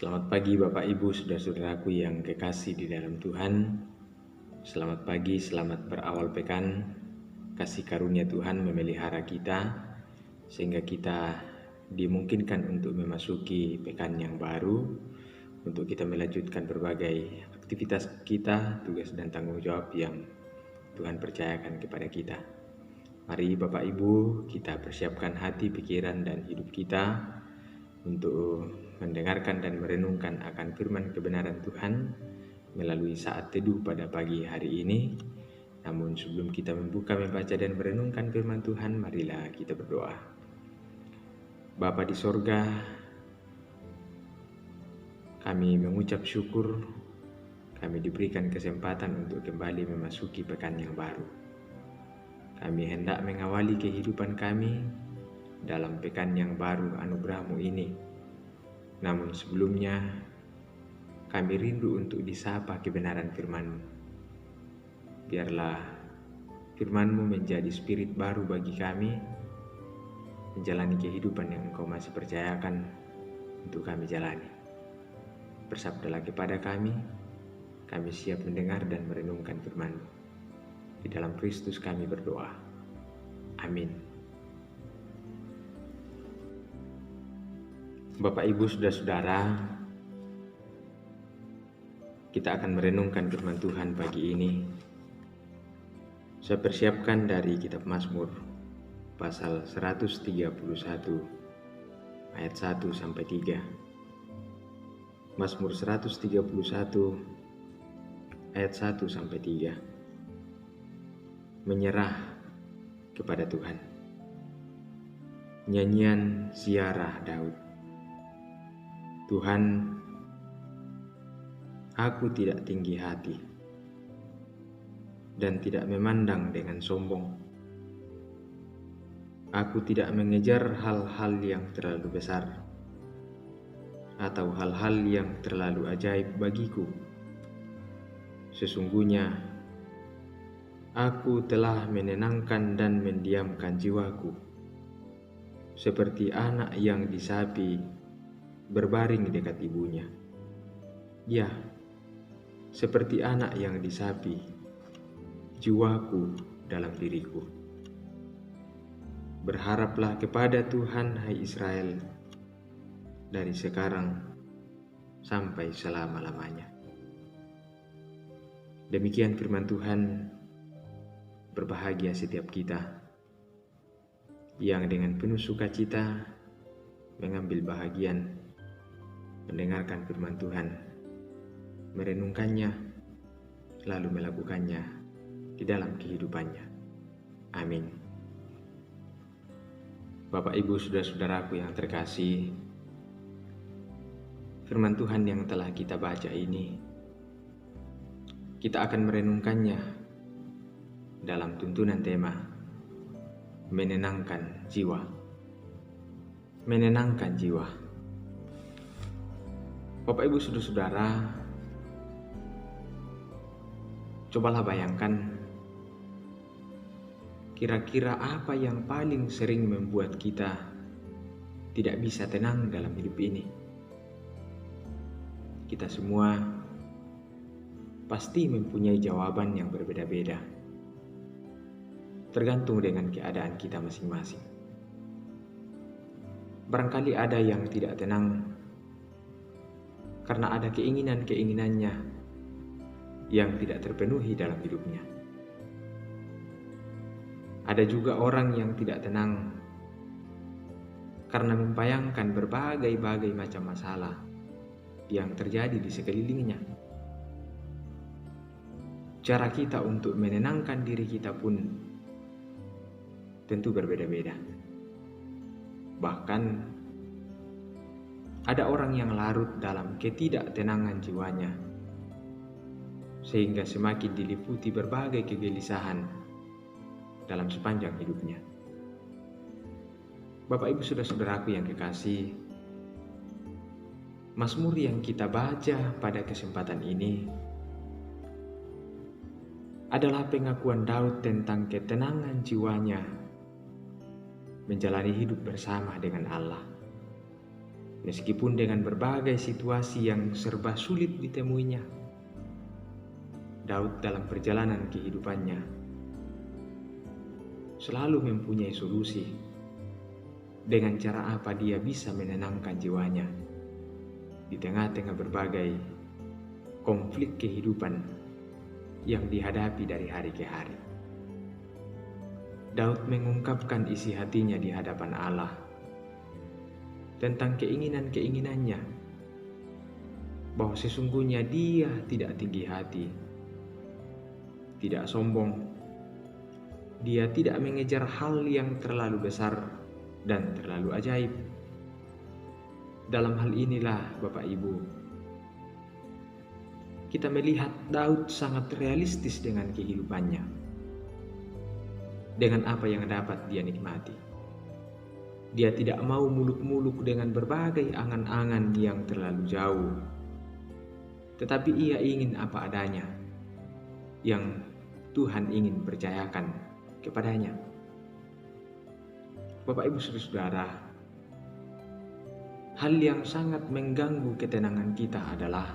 Selamat pagi Bapak Ibu, saudara-saudaraku yang kekasih di dalam Tuhan. Selamat pagi, selamat berawal pekan. Kasih karunia Tuhan memelihara kita sehingga kita dimungkinkan untuk memasuki pekan yang baru, untuk kita melanjutkan berbagai aktivitas kita, tugas dan tanggung jawab yang Tuhan percayakan kepada kita. Mari Bapak Ibu, kita persiapkan hati, pikiran, dan hidup kita untuk mendengarkan dan merenungkan akan firman kebenaran Tuhan melalui saat teduh pada pagi hari ini. Namun sebelum kita membuka, membaca, dan merenungkan firman Tuhan, marilah kita berdoa. Bapa di sorga, kami mengucap syukur kami diberikan kesempatan untuk kembali memasuki pekan yang baru. Kami hendak mengawali kehidupan kami dalam pekan yang baru anugerah-Mu ini. Namun sebelumnya, kami rindu untuk disapa kebenaran firman-Mu. Biarlah firman-Mu menjadi spirit baru bagi kami, menjalani kehidupan yang Engkau masih percayakan untuk kami jalani. Bersabdalah kepada kami siap mendengar dan merenungkan firman-Mu. Di dalam Kristus kami berdoa. Amin. Bapak Ibu saudara-saudara, kita akan merenungkan firman Tuhan pagi ini. Saya persiapkan dari kitab Mazmur pasal 131 ayat 1 sampai 3. Mazmur 131 ayat 1 sampai 3. Menyerah kepada Tuhan. Nyanyian ziarah Daud. Tuhan, aku tidak tinggi hati dan tidak memandang dengan sombong. Aku tidak mengejar hal-hal yang terlalu besar atau hal-hal yang terlalu ajaib bagiku. Sesungguhnya, aku telah menenangkan dan mendiamkan jiwaku, seperti anak yang disapi berbaring dekat ibunya. Ya, seperti anak yang disapi, jiwaku dalam diriku. Berharaplah kepada Tuhan, hai Israel, dari sekarang sampai selama-lamanya. Demikian firman Tuhan. Berbahagia setiap kita yang dengan penuh sukacita mengambil bahagian mendengarkan firman Tuhan, merenungkannya, lalu melakukannya di dalam kehidupannya. Amin. Bapak Ibu saudara-saudaraku yang terkasih, firman Tuhan yang telah kita baca ini, kita akan merenungkannya dalam tuntunan tema menenangkan jiwa. Menenangkan jiwa. Bapak Ibu saudara-saudara, cobalah bayangkan kira-kira apa yang paling sering membuat kita tidak bisa tenang dalam hidup ini. Kita semua pasti mempunyai jawaban yang berbeda-beda, tergantung dengan keadaan kita masing-masing. Barangkali ada yang tidak tenang karena ada keinginan-keinginannya yang tidak terpenuhi dalam hidupnya. Ada juga orang yang tidak tenang karena membayangkan berbagai macam masalah yang terjadi di sekelilingnya. Cara kita untuk menenangkan diri kita pun tentu berbeda-beda. Bahkan ada orang yang larut dalam ketidaktenangan jiwanya, sehingga semakin diliputi berbagai kegelisahan dalam sepanjang hidupnya. Bapak Ibu saudara-saudaraku yang kekasih, Mazmur yang kita baca pada kesempatan ini adalah pengakuan Daud tentang ketenangan jiwanya menjalani hidup bersama dengan Allah. Meskipun dengan berbagai situasi yang serba sulit ditemuinya, Daud dalam perjalanan kehidupannya selalu mempunyai solusi dengan cara apa dia bisa menenangkan jiwanya di tengah-tengah berbagai konflik kehidupan yang dihadapi dari hari ke hari. Daud mengungkapkan isi hatinya di hadapan Allah tentang keinginan-keinginannya, bahwa sesungguhnya dia tidak tinggi hati, tidak sombong, dia tidak mengejar hal yang terlalu besar dan terlalu ajaib. Dalam hal inilah Bapak Ibu, kita melihat Daud sangat realistis dengan kehidupannya, dengan apa yang dapat dia nikmati. Dia tidak mau muluk-muluk dengan berbagai angan-angan yang terlalu jauh, tetapi ia ingin apa adanya yang Tuhan ingin percayakan kepadanya. Bapak Ibu Saudara, hal yang sangat mengganggu ketenangan kita adalah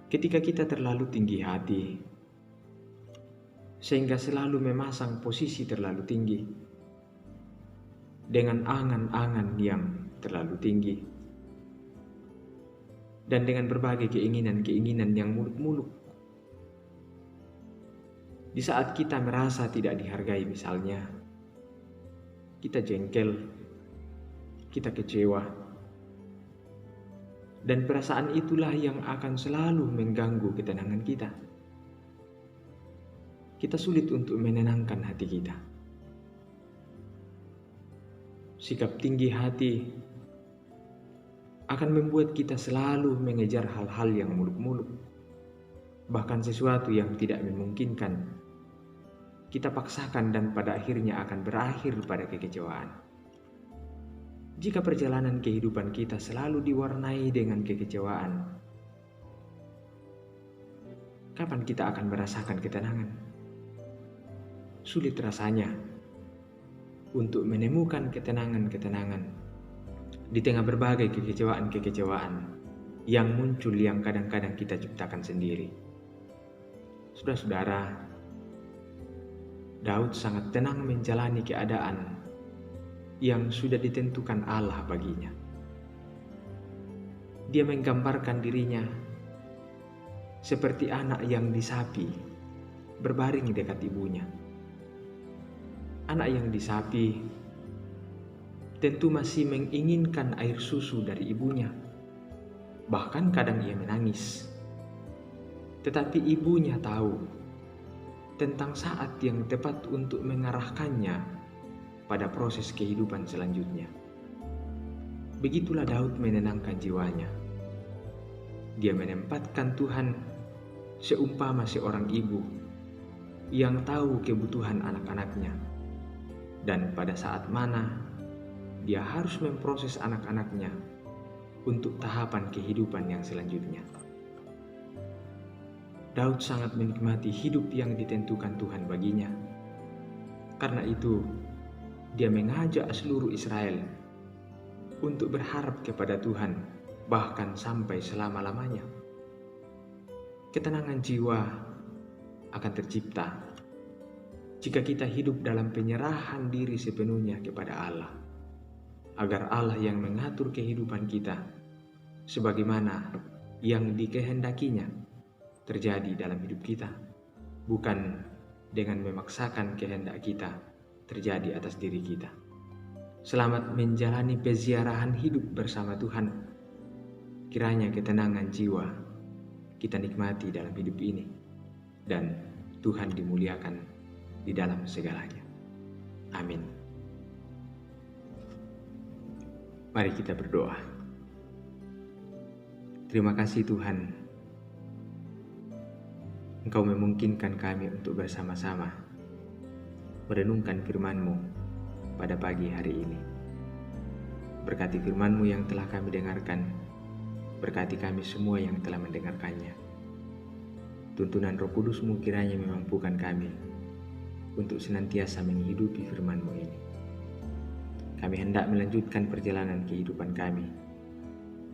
ketika kita terlalu tinggi hati, sehingga selalu memasang posisi terlalu tinggi dengan angan-angan yang terlalu tinggi dan dengan berbagai keinginan-keinginan yang muluk-muluk. Di saat kita merasa tidak dihargai misalnya, kita jengkel, kita kecewa, dan perasaan itulah yang akan selalu mengganggu ketenangan kita. Kita sulit untuk menenangkan hati kita. Sikap tinggi hati akan membuat kita selalu mengejar hal-hal yang muluk-muluk, bahkan sesuatu yang tidak memungkinkan. Kita paksakan dan pada akhirnya akan berakhir pada kekecewaan. Jika perjalanan kehidupan kita selalu diwarnai dengan kekecewaan, kapan kita akan merasakan ketenangan? Sulit rasanya untuk menemukan ketenangan-ketenangan di tengah berbagai kekecewaan-kekecewaan yang muncul yang kadang-kadang kita ciptakan sendiri. Saudara-saudara, Daud sangat tenang menjalani keadaan yang sudah ditentukan Allah baginya. Dia menggambarkan dirinya seperti anak yang disapi berbaring dekat ibunya. Anak yang disapi tentu masih menginginkan air susu dari ibunya. Bahkan kadang ia menangis. Tetapi ibunya tahu tentang saat yang tepat untuk mengarahkannya pada proses kehidupan selanjutnya. Begitulah Daud menenangkan jiwanya. Dia menempatkan Tuhan seumpama seorang ibu yang tahu kebutuhan anak-anaknya, dan pada saat mana dia harus memproses anak-anaknya untuk tahapan kehidupan yang selanjutnya. Daud sangat menikmati hidup yang ditentukan Tuhan baginya. Karena itu, dia mengajak seluruh Israel untuk berharap kepada Tuhan, bahkan sampai selama-lamanya. Ketenangan jiwa akan tercipta jika kita hidup dalam penyerahan diri sepenuhnya kepada Allah, agar Allah yang mengatur kehidupan kita sebagaimana yang dikehendakinya terjadi dalam hidup kita, bukan dengan memaksakan kehendak kita terjadi atas diri kita. Selamat menjalani peziarahan hidup bersama Tuhan. Kiranya ketenangan jiwa kita nikmati dalam hidup ini, dan Tuhan dimuliakan di dalam segalanya. Amin. Mari kita berdoa. Terima kasih Tuhan, Engkau memungkinkan kami untuk bersama-sama merenungkan firman-Mu pada pagi hari ini. Berkati firman-Mu yang telah kami dengarkan, berkati kami semua yang telah mendengarkannya. Tuntunan Roh Kudus-Mu kiranya memampukan kami untuk senantiasa menghidupi firman-Mu ini. Kami hendak melanjutkan perjalanan kehidupan kami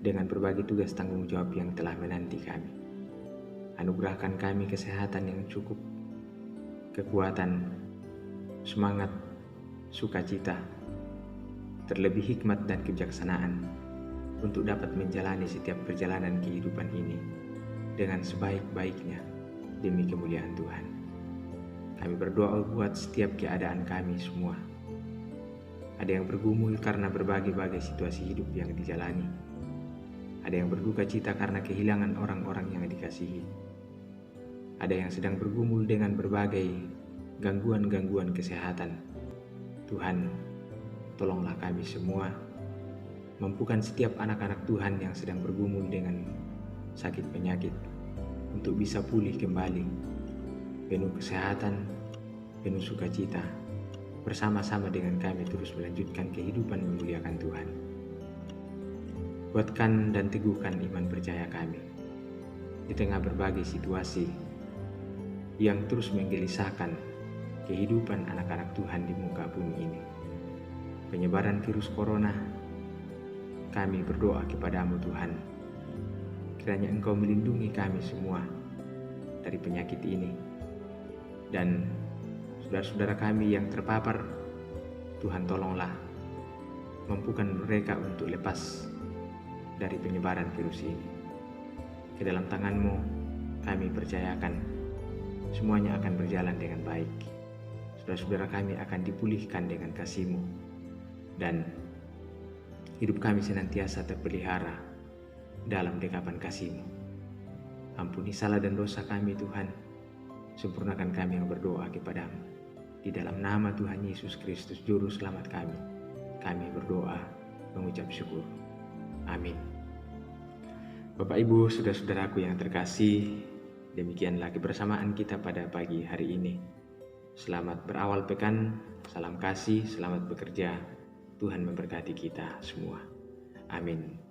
dengan berbagai tugas tanggung jawab yang telah menanti kami. Anugerahkan kami kesehatan yang cukup, kekuatan, semangat, sukacita, terlebih hikmat dan kebijaksanaan untuk dapat menjalani setiap perjalanan kehidupan ini dengan sebaik-baiknya demi kemuliaan Tuhan. Kami berdoa buat setiap keadaan kami semua. Ada yang bergumul karena berbagai-bagai situasi hidup yang dijalani. Ada yang berduka cita karena kehilangan orang-orang yang dikasihi. Ada yang sedang bergumul dengan berbagai gangguan-gangguan kesehatan. Tuhan, tolonglah kami semua. Mampukan setiap anak-anak Tuhan yang sedang bergumul dengan sakit penyakit untuk bisa pulih kembali, penuh kesehatan, penuh sukacita, bersama-sama dengan kami terus melanjutkan kehidupan memuliakan Tuhan. Kuatkan dan teguhkan iman percaya kami di tengah berbagai situasi yang terus menggelisahkan kehidupan anak-anak Tuhan di muka bumi ini. Penyebaran virus corona, kami berdoa kepadamu Tuhan, kiranya Engkau melindungi kami semua dari penyakit ini. Dan saudara-saudara kami yang terpapar, Tuhan tolonglah, mampukan mereka untuk lepas dari penyebaran virus ini. Ke dalam tangan-Mu kami percayakan semuanya akan berjalan dengan baik. Saudara-saudara kami akan dipulihkan dengan kasih-Mu, dan hidup kami senantiasa terpelihara dalam dekapan kasih-Mu. Ampuni salah dan dosa kami Tuhan, sempurnakan kami yang berdoa kepadamu. Di dalam nama Tuhan Yesus Kristus Juru Selamat kami berdoa mengucap syukur. Amin. Bapak Ibu, saudara-saudaraku yang terkasih, demikianlah kebersamaan kita pada pagi hari ini. Selamat berawal pekan, salam kasih, selamat bekerja. Tuhan memberkati kita semua. Amin.